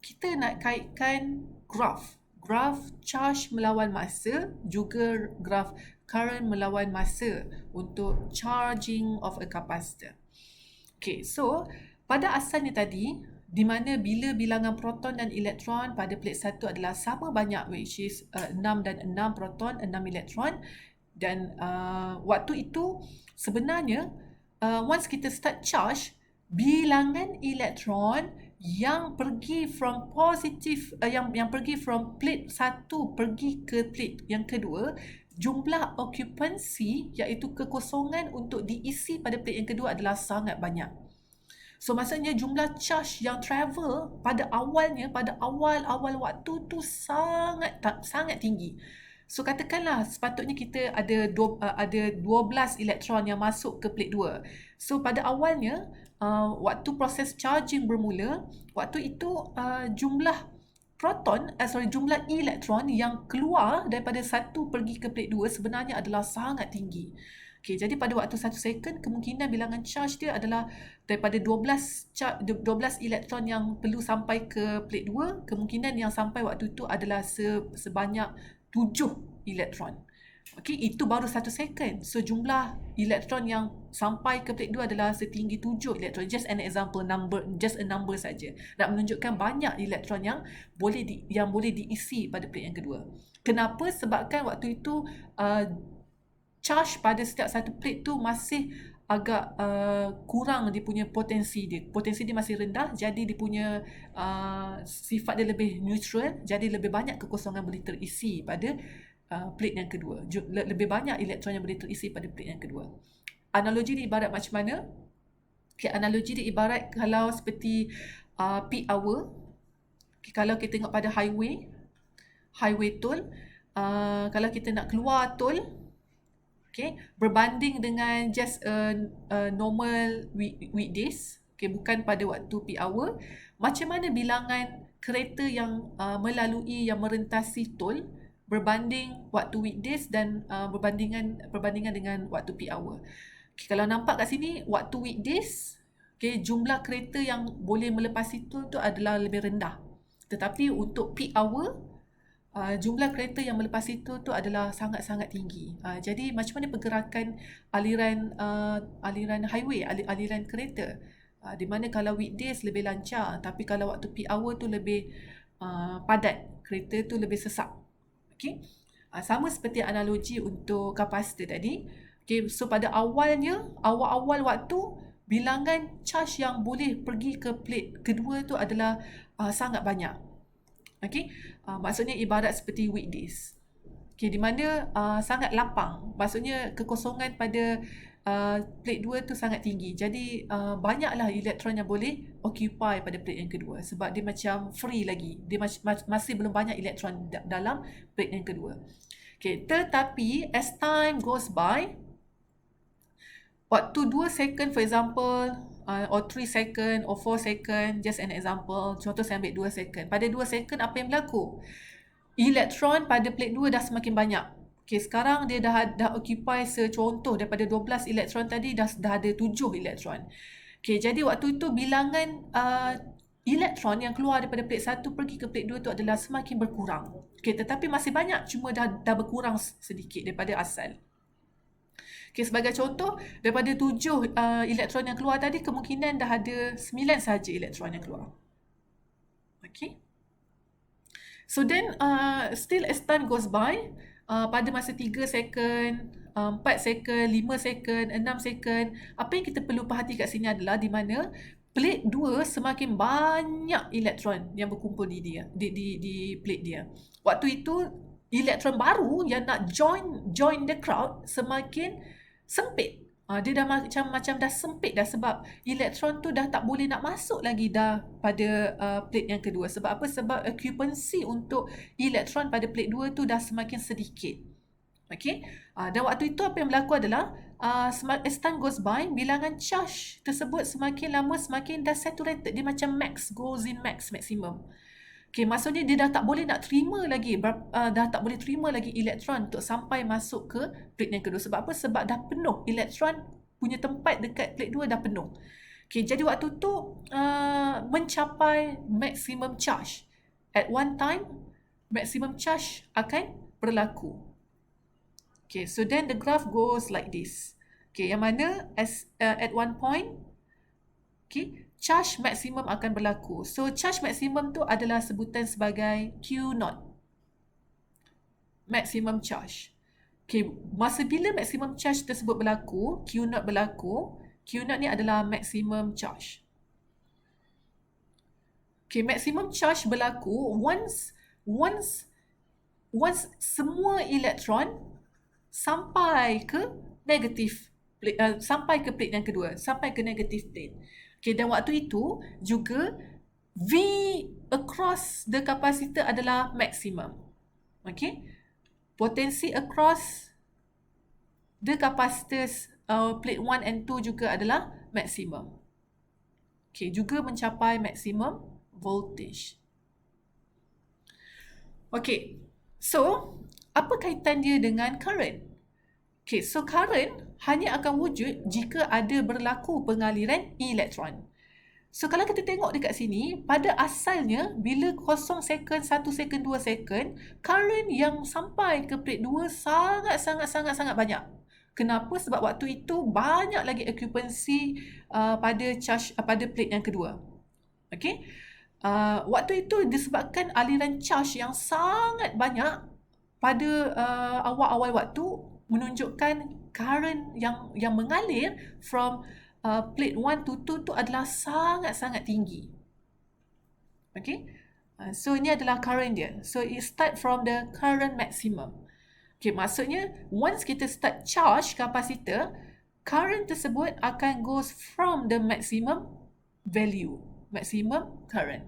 kita nak kaitkan graf charge melawan masa, juga graf current melawan masa untuk charging of a capacitor. Okay, so pada asalnya tadi, di mana bila bilangan proton dan elektron pada plate 1 adalah sama banyak, which is 6 dan 6 proton, 6 elektron, dan waktu itu sebenarnya once kita start charge, bilangan elektron yang pergi from positif yang pergi from plate 1 pergi ke plate yang kedua, jumlah okupansi iaitu kekosongan untuk diisi pada plate yang kedua adalah sangat banyak. So maksudnya jumlah charge yang travel pada awalnya, pada awal waktu tu sangat tinggi. So katakanlah sepatutnya kita ada 12 elektron yang masuk ke plate 2. So pada awalnya waktu proses charging bermula, waktu itu jumlah jumlah elektron yang keluar daripada satu pergi ke plate 2 sebenarnya adalah sangat tinggi. Okay, jadi pada waktu 1 second, kemungkinan bilangan charge dia adalah daripada 12 elektron yang perlu sampai ke plate 2, kemungkinan yang sampai waktu itu adalah sebanyak 7 elektron. Okay, itu baru 1 second. So jumlah elektron yang sampai ke plate 2 adalah setinggi 7 elektron. Just an example number, just a number saja. Nak menunjukkan banyak elektron yang boleh diisi pada plate yang kedua. Kenapa? Sebabkan waktu itu charge pada setiap satu plate tu masih agak kurang dia punya potensi dia. Potensi dia masih rendah, jadi dia punya sifat dia lebih neutral, jadi lebih banyak kekosongan boleh terisi pada plate yang kedua. Lebih banyak elektron yang boleh terisi pada plate yang kedua. Analogi dia ibarat macam mana? Okay, analogi dia ibarat kalau seperti peak hour. Okay, kalau kita tengok pada highway tol, kalau kita nak keluar tol, okay, berbanding dengan just normal weekdays, okay, bukan pada waktu peak hour, macam mana bilangan kereta yang yang merentasi tol berbanding waktu weekdays dan perbandingan dengan waktu peak hour. Okay, kalau nampak kat sini, waktu weekdays, okay, jumlah kereta yang boleh melepasi tol tu adalah lebih rendah. Tetapi untuk peak hour, jumlah kereta yang melepasi itu adalah sangat-sangat tinggi. Jadi macam mana pergerakan aliran highway, aliran kereta, di mana kalau weekdays lebih lancar, tapi kalau waktu peak hour tu lebih padat, kereta tu lebih sesak. Okay? Sama seperti analogi untuk kapasitor tadi. Okay, so pada awal waktu, bilangan charge yang boleh pergi ke plate kedua tu adalah sangat banyak. Okay, maksudnya ibarat seperti weekdays. Okay, di mana sangat lapang. Maksudnya kekosongan pada plate 2 tu sangat tinggi. Jadi banyaklah elektron yang boleh occupy pada plate yang kedua. Sebab dia macam free lagi. Dia masih belum banyak elektron dalam plate yang kedua. Okay, tetapi as time goes by, waktu 2 second for example, or 3 second or 4 second, just an example, contoh saya ambil 2 second. Pada 2 second apa yang berlaku? Elektron pada plate 2 dah semakin banyak. Okay, sekarang dia dah occupy secontoh daripada 12 elektron tadi dah ada 7 elektron. Okay, jadi waktu itu bilangan elektron yang keluar daripada plate 1 pergi ke plate 2 tu adalah semakin berkurang. Okay, tetapi masih banyak, cuma dah berkurang sedikit daripada asal. Okay, sebagai contoh, daripada 7 elektron yang keluar tadi, kemungkinan dah ada 9 sahaja elektron yang keluar. Okay. So then, still as time goes by, pada masa 3 second, 4 second, 5 second, 6 second, apa yang kita perlu perhati kat sini adalah di mana plate 2 semakin banyak elektron yang berkumpul di plate dia. Waktu itu, elektron baru yang nak join the crowd semakin sempit. Dia dah macam dah sempit dah, sebab elektron tu dah tak boleh nak masuk lagi dah pada plate yang kedua. Sebab apa? Sebab occupancy untuk elektron pada plate 2 tu dah semakin sedikit. Okay? Dan waktu itu apa yang berlaku adalah as time goes by, bilangan charge tersebut semakin lama semakin dah saturated. Dia macam goes in maximum. Okay, maksudnya dia dah tak boleh nak terima lagi, dah tak boleh terima lagi elektron untuk sampai masuk ke plate yang kedua. Sebab apa? Sebab dah penuh, elektron punya tempat dekat plate 2 dah penuh. Okay, jadi waktu tu mencapai maximum charge. At one time, maximum charge akan berlaku. Okay, so then the graph goes like this. Okay, yang mana at one point, okay, charge maximum akan berlaku. So charge maximum tu adalah sebutan sebagai Q0. Maximum charge. Okay, masa bila maximum charge tersebut berlaku, Q0 berlaku, Q0 ni adalah maximum charge. Okay, maximum charge berlaku once semua elektron sampai ke negatif plate, sampai ke plate yang kedua, sampai ke negative plate. Okay, dan waktu itu juga V across the capacitor adalah maximum. Okay, potensi across the capacitors plate 1 and 2 juga adalah maximum. Okay, juga mencapai maximum voltage. Okay, so apa kaitan dia dengan current? Okay, so current hanya akan wujud jika ada berlaku pengaliran elektron. So kalau kita tengok dekat sini, pada asalnya bila 0 second, 1 second, 2 second, current yang sampai ke plate 2 sangat banyak. Kenapa? Sebab waktu itu banyak lagi occupancy pada charge pada plate yang kedua. Okay? Waktu itu disebabkan aliran charge yang sangat banyak pada awal-awal waktu menunjukkan current yang mengalir from plate 1 to 2 tu adalah sangat tinggi. Okay? So ini adalah current dia. So it start from the current maximum. Okay, maksudnya once kita start charge kapasitor, current tersebut akan goes from the maximum value, maximum current.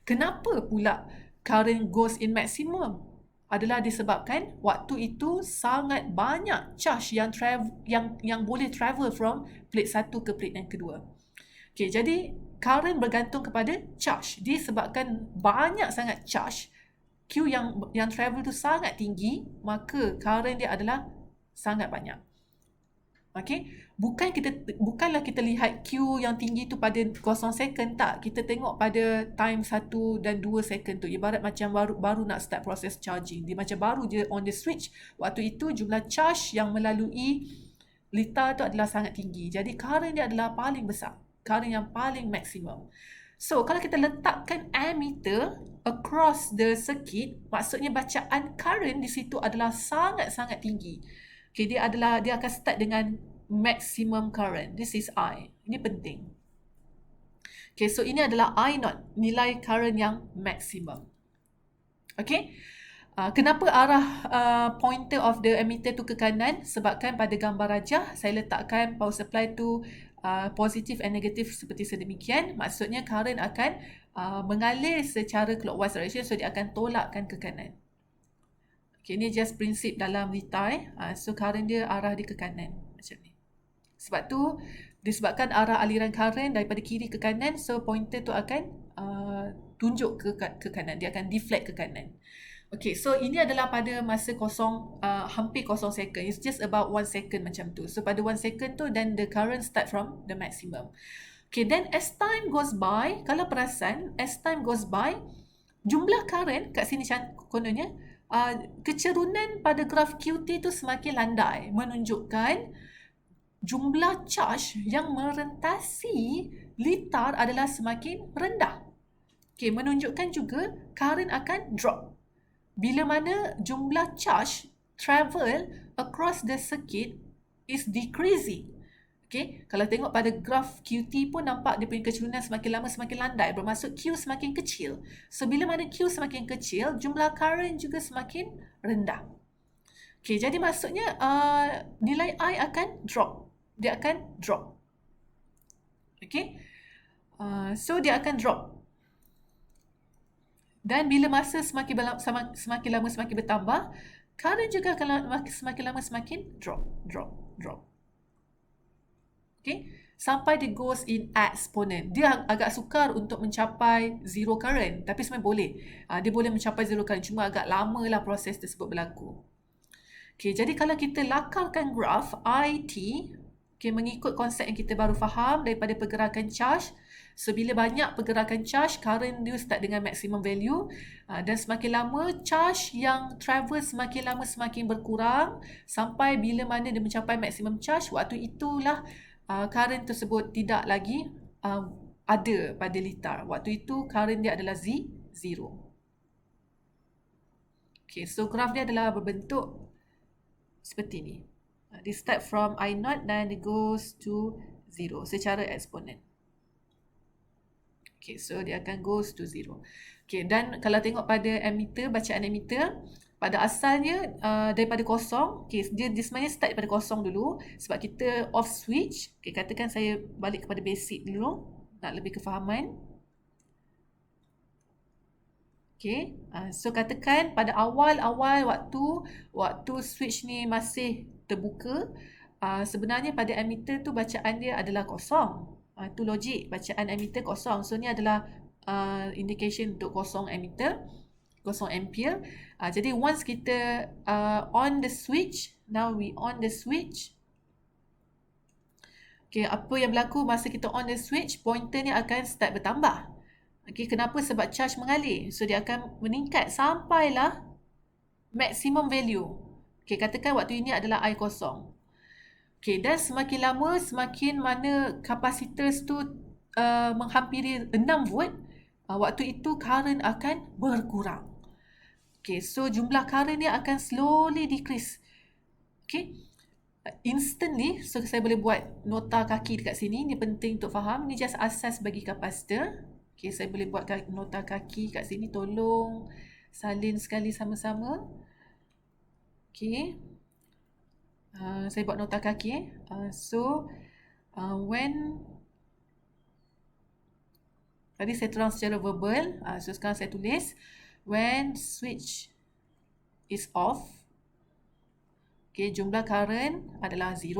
Kenapa pula current goes in maximum? Adalah disebabkan waktu itu sangat banyak charge yang boleh travel from plate 1 ke plate yang kedua. Okay, jadi current bergantung kepada charge. Disebabkan banyak sangat charge, Q yang travel tu sangat tinggi, maka current dia adalah sangat banyak. Okay, bukanlah kita lihat Q yang tinggi tu pada 0 second, tak. Kita tengok pada time 1 dan 2 second tu. Ibarat macam baru nak start proses charging. Dia macam baru je on the switch. Waktu itu jumlah charge yang melalui litar tu adalah sangat tinggi. Jadi current dia adalah paling besar. Current yang paling maksimum. So kalau kita letakkan ammeter across the circuit, maksudnya bacaan current di situ adalah sangat tinggi. Okay, dia akan start dengan maximum current. This is I. Ini penting. Okay, so ini adalah I0, nilai current yang maximum. Okay, kenapa arah pointer of the ammeter tu ke kanan? Sebabkan pada gambar rajah, saya letakkan power supply tu positif and negatif seperti sedemikian. Maksudnya current akan mengalir secara clockwise direction, so dia akan tolakkan ke kanan. Okay, ini just prinsip dalam litar. So current dia arah dia ke kanan macam ni. Sebab tu disebabkan arah aliran current daripada kiri ke kanan, so pointer tu akan tunjuk ke kanan. Dia akan deflect ke kanan. Okay, so ini adalah pada masa hampir 0 second. It's just about 1 second macam tu. So pada 1 second tu, then the current start from the maximum. Okay, then as time goes by, kalau perasan, as time goes by, jumlah current kat sini kononnya, kecerunan pada graf QT tu semakin landai, menunjukkan jumlah charge yang merentasi litar adalah semakin rendah. Okay, menunjukkan juga current akan drop. Bila mana jumlah charge travel across the circuit is decreasing. Okay, kalau tengok pada graf QT pun nampak dia punya kecerunan semakin lama semakin landai, bermaksud Q semakin kecil. So bila mana Q semakin kecil, jumlah current juga semakin rendah. Okay, jadi maksudnya nilai I akan drop. Dia akan drop. Okay, so dia akan drop. Dan bila masa semakin lama semakin bertambah, current juga akan semakin lama semakin drop. Okay, sampai dia goes in exponent. Dia agak sukar untuk mencapai zero current, tapi sebenarnya boleh. Dia boleh mencapai zero current, cuma agak lama lah proses tersebut berlaku. Okay, jadi kalau kita lakarkan graf IT, Okay, mengikut konsep yang kita baru faham daripada pergerakan charge. So, bila banyak pergerakan charge, current dia start dengan maximum value. Dan semakin lama, charge yang travel semakin lama semakin berkurang. Sampai bila mana dia mencapai maximum charge, waktu itulah current tersebut tidak lagi ada pada litar. Waktu itu, current dia adalah zero. Okay, so graf dia adalah berbentuk seperti ni. Dia start from I0 dan it goes to 0 secara eksponen. Okay, so dia akan goes to 0. Okay, dan kalau tengok pada ammeter, bacaan ammeter, pada asalnya daripada kosong. Okay, dia sebenarnya start daripada kosong dulu sebab kita off switch. Okay, katakan saya balik kepada basic dulu nak lebih kefahaman. Okay, so katakan pada awal-awal waktu switch ni masih terbuka, sebenarnya pada ammeter tu bacaan dia adalah kosong. Itu logik, bacaan ammeter kosong. So ni adalah indication untuk kosong ammeter, kosong ampere. Jadi once kita on the switch, now we on the switch. Okay, apa yang berlaku masa kita on the switch, pointer ni akan start bertambah. Okay, kenapa? Sebab charge mengalir. So, dia akan meningkat sampailah maximum value. Okay, katakan waktu ini adalah I kosong. Okay, dan semakin lama, semakin mana kapasitor tu menghampiri 6 volt, waktu itu current akan berkurang. Okay, so jumlah current ni akan slowly decrease. Okay, instantly, so saya boleh buat nota kaki dekat sini. Ini penting untuk faham. Ini just asas bagi kapasitor. Okay, saya boleh buat nota kaki kat sini. Tolong salin sekali sama-sama. Okay. Saya buat nota kaki. When tadi saya terang secara verbal. So, sekarang saya tulis. When switch is off, okay, jumlah current adalah 0.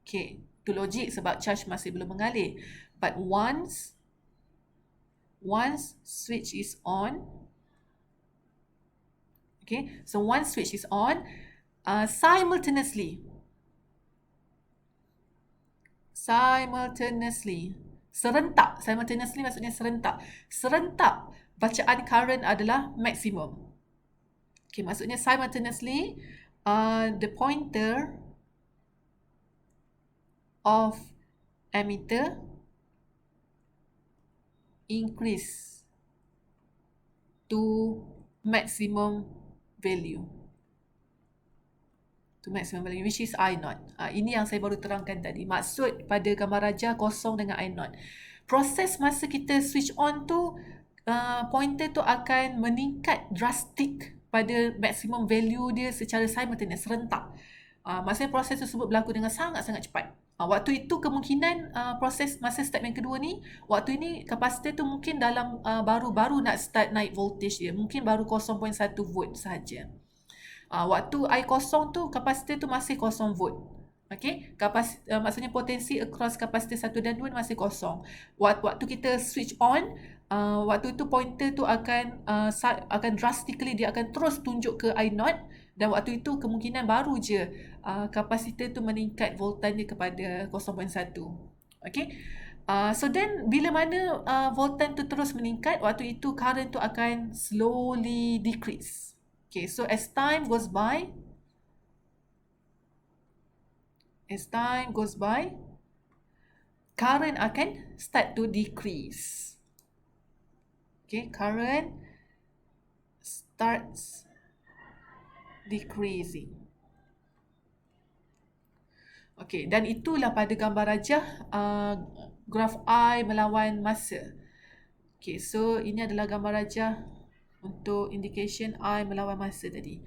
Okay, itu logik sebab charge masih belum mengalir. But once switch is on, okay, so once switch is on, simultaneously, serentak, simultaneously maksudnya serentak bacaan current adalah maksimum. Okay, maksudnya simultaneously, the pointer of ammeter increase to maximum value. Which is I0. Ini yang saya baru terangkan tadi. Maksud pada gambar raja kosong dengan I0. Proses masa kita switch on tu, pointer tu akan meningkat drastik pada maximum value dia secara simultaneous, serentak. Maksudnya proses tersebut berlaku dengan sangat-sangat cepat. Waktu itu kemungkinan proses masa step yang kedua ni, waktu ini kapasitor tu mungkin dalam baru-baru nak start naik voltage dia. Mungkin baru 0.1 volt sahaja. Waktu I kosong tu, kapasitor tu masih 0 volt. Okay? Maksudnya potensi across kapasitor 1 dan 2 masih kosong. Waktu kita switch on, waktu itu pointer tu akan drastically, dia akan terus tunjuk ke I0. Dan waktu itu kemungkinan baru je kapasitor tu meningkat voltan dia kepada 0.1. Okay? So then bila mana voltan tu terus meningkat, waktu itu current tu akan slowly decrease. Okay, so as time goes by, current akan start to decrease. Okay, current starts decreasing. Okay, dan itulah pada gambar rajah graf I melawan masa. Okay, so ini adalah gambar rajah untuk indication I melawan masa tadi.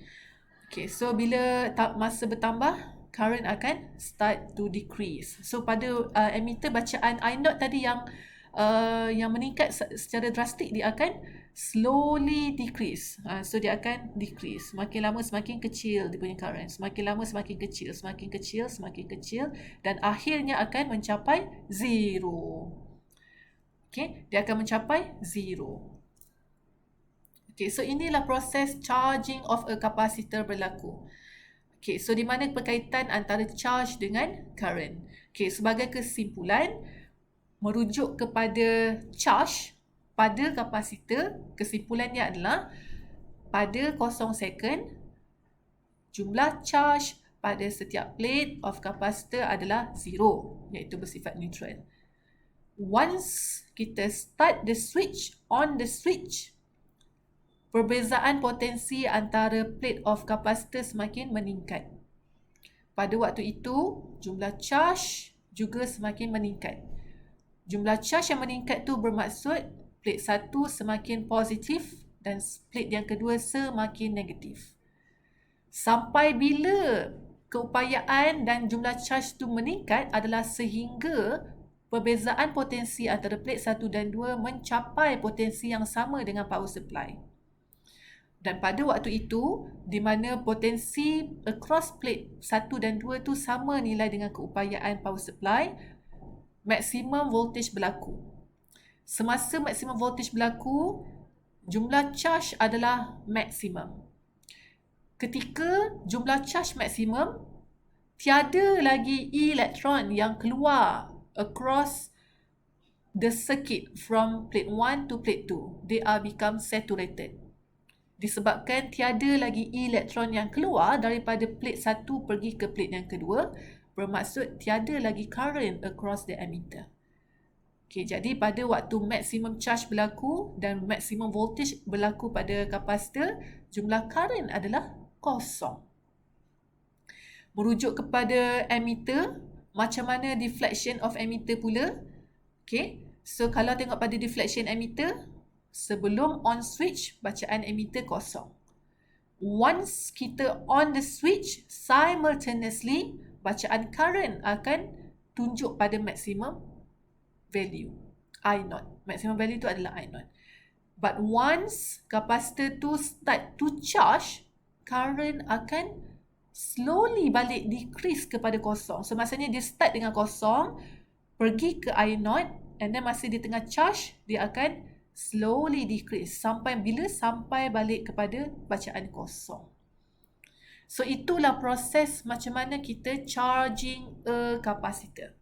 Okay, so bila masa bertambah, current akan start to decrease. So pada ammeter bacaan I0 tadi yang meningkat secara drastik, dia akan slowly decrease. So dia akan decrease. Semakin lama semakin kecil dia punya current. Semakin lama semakin kecil, semakin kecil dan akhirnya akan mencapai 0. Okay, dia akan mencapai 0. Okay, so inilah proses charging of a capacitor berlaku. Okay, so di mana perkaitan antara charge dengan current? Okay, sebagai kesimpulan, merujuk kepada charge pada kapasitor, kesimpulannya adalah pada 0 second, jumlah charge pada setiap plate of capacitor adalah 0, iaitu bersifat neutral. Once kita start the switch, on the switch, perbezaan potensi antara plate of capacitor semakin meningkat. Pada waktu itu, jumlah charge juga semakin meningkat. Jumlah charge yang meningkat tu bermaksud plate 1 semakin positif dan plate yang kedua semakin negatif. Sampai bila keupayaan dan jumlah charge tu meningkat adalah sehingga perbezaan potensi antara plate 1 dan 2 mencapai potensi yang sama dengan power supply. Dan pada waktu itu, di mana potensi across plate 1 dan 2 tu sama nilai dengan keupayaan power supply, maksimum voltage berlaku. Semasa maksimum voltage berlaku, jumlah charge adalah maksimum. Ketika jumlah charge maksimum, tiada lagi elektron yang keluar across the circuit from plate 1 to plate 2. They are become saturated. Disebabkan tiada lagi elektron yang keluar daripada plate 1 pergi ke plate yang kedua, bermaksud tiada lagi current across the ammeter. Okay, jadi pada waktu maximum charge berlaku dan maximum voltage berlaku pada kapasitor, jumlah current adalah kosong. Merujuk kepada ammeter, macam mana deflection of ammeter pula? Okay, so kalau tengok pada deflection ammeter, sebelum on switch, bacaan ammeter kosong. Once kita on the switch, simultaneously, bacaan current akan tunjuk pada maximum value, I0. Maximum value tu adalah I0. But once capacitor tu start to charge, current akan slowly balik decrease kepada kosong. So maksudnya dia start dengan kosong, pergi ke I0, and then masih di tengah charge, dia akan slowly decrease sampai bila? Sampai balik kepada bacaan kosong. So itulah proses macam mana kita charging a capacitor.